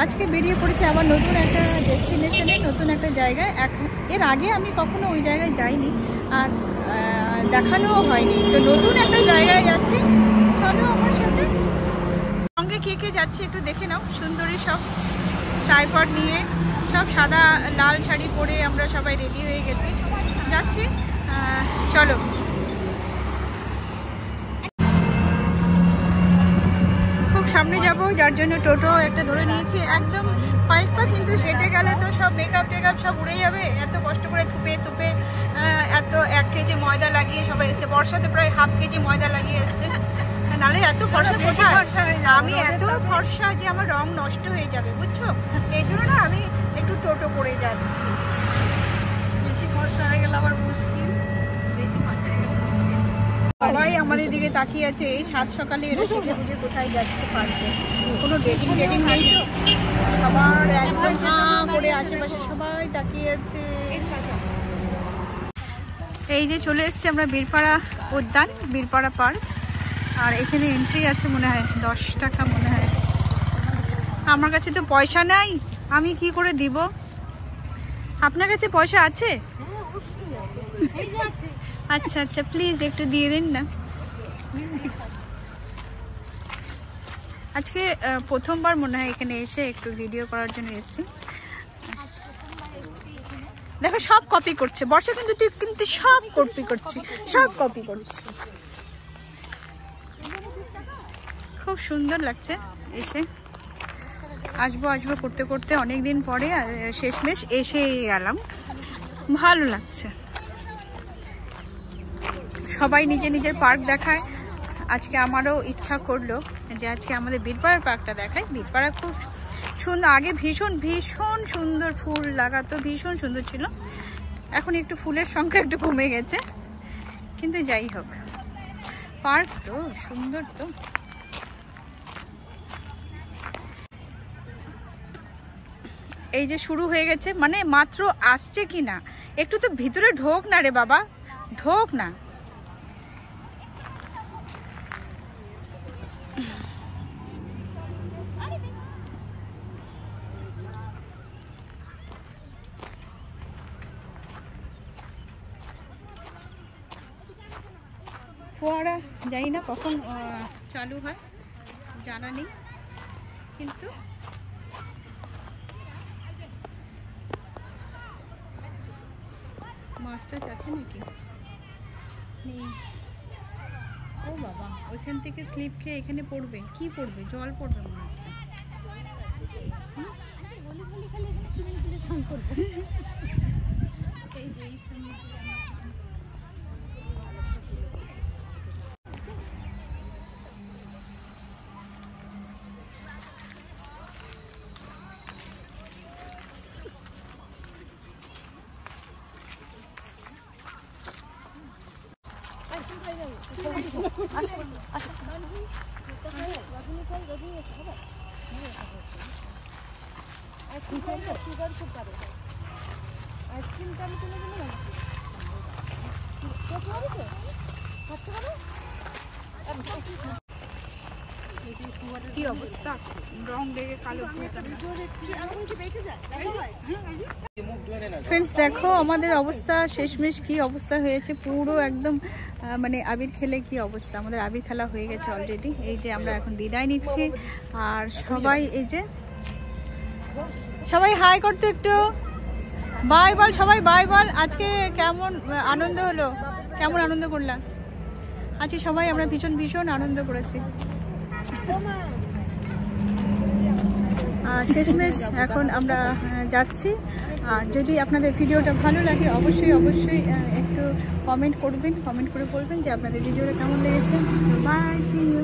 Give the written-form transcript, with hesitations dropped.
আজকে বেরিয়ে পড়েছি আবার নতুন একটা ডেস্টিনেশনে, নতুন একটা জায়গায়। এর আগে আমি কখনো ওই জায়গায় যাইনি আর দেখানোও হয়নি, তো নতুন একটা জায়গায় যাচ্ছি। চলো আমার সাথে। সঙ্গে কে কে যাচ্ছে একটু দেখে নাও। সুন্দরী সব ট্রাইপড নিয়ে, সব সাদা লাল শাড়ি পরে আমরা সবাই রেডি হয়ে গেছি, যাচ্ছি। চলো। সামনে যাব, যার জন্য টোটো একটা ধরে নিয়েছি। একদম কয়েক পা, কিন্তু হেঁটে গেলে তো সব মেকআপ টেকআপ সব উড়ে যাবে। এত কষ্ট করে থুপে থুপে এত 1 কেজি ময়দা লাগিয়ে সবাই এসছে। বর্ষাতে প্রায় ½ কেজি ময়দা লাগিয়ে এসছে, নাহলে এত ফর্সা কোথায়। আমি এত ফর্সা যে আমার রং নষ্ট হয়ে যাবে, বুঝছো? এই জন্য না আমি একটু টোটো করে যাচ্ছি। বেশি ফর্সা হয়ে গেলে আবার মুশকিল, বেশি ফর্সা হয়ে গেলে মুশকিল। সবাই আমাদের দিকে তাকিয়ে আছে। এই সাত সকালে এরা সেজে বুঝে কোথায় যাচ্ছে পার্কে, কোনো ডেটিং নেই তো। সবার একদম হাঁ করে আশেপাশে সবাই তাকিয়ে আছে। এই যে চলে এসছে আমরা বীরপাড়া উদ্যান, বীরপাড়া পার্ক। আর এখানে এন্ট্রি আছে মনে হয় 10 টাকা মনে হয়। আমার কাছে তো পয়সা নাই, আমি কি করে দিব? আপনার কাছে পয়সা আছে? আচ্ছা আচ্ছা, প্লিজ একটু দিয়ে দিন না। আজকে প্রথমবার মনে হয় এখানে এসে একটু ভিডিও করার জন্য এসেছি। দেখো সব কপি করছে বর্ষা, কিন্তু তুই কিন্তু সব কপি করছি, সব কপি করছি। খুব সুন্দর লাগছে এসে। আসবো আসবো করতে করতে অনেকদিন পরে শেষমেশ এসে গেলাম, ভালো লাগছে। সবাই নিজের নিজের পার্ক দেখায়। আজকে আমারও ইচ্ছা করলো যে আজকে আমাদের বীরপাড়ার পার্কটা দেখায়। বীরপাড়া খুব সুন্দর, আগে ভীষণ ভীষণ সুন্দর ফুল লাগাতো, ভীষণ সুন্দর ছিল। এখন একটু ফুলের সংখ্যা একটু কমে গেছে, কিন্তু যাই হোক পার্ক তো সুন্দর। তো এই যে শুরু হয়ে গেছে, মানে মাত্র আসছে কি না, একটু তো ভিতরে ঢোক না রে বাবা, ঢোক না। ফোয়ারা জানি না কখন চালু হয়, জানা নেই। কিন্তু মাছটাছ আছে নাকি? নেই। ও বাবা, ওইখান থেকে স্লিপ খেয়ে এখানে পড়বে। কি পড়বে? জল পড়বে মনে হচ্ছে। এই যে কি অবস্থা, রং লেগে কালো। ফ্রেন্ডস দেখো আমাদের অবস্থা শেষমেশ কি অবস্থা হয়েছে, পুরো একদম মানে আবির খেলে কি অবস্থা। আমাদের আবির খেলা হয়ে গেছে অলরেডি। এই যে আমরা এখন বিদায় নিচ্ছি। আর সবাই এই যে সবাই হাই করতে, একটু বাই বল, সবাই বাই বল। আজকে কেমন আনন্দ হলো, কেমন আনন্দ করলাম আজকে সবাই? আমরা ভীষণ ভীষণ আনন্দ করেছি। শেষমেশ এখন আমরা যাচ্ছি। আর যদি আপনাদের ভিডিওটা ভালো লাগে অবশ্যই অবশ্যই একটু কমেন্ট করবেন, কমেন্ট করে বলবেন যে আপনাদের ভিডিওটা কেমন লেগেছে। Bye, see you.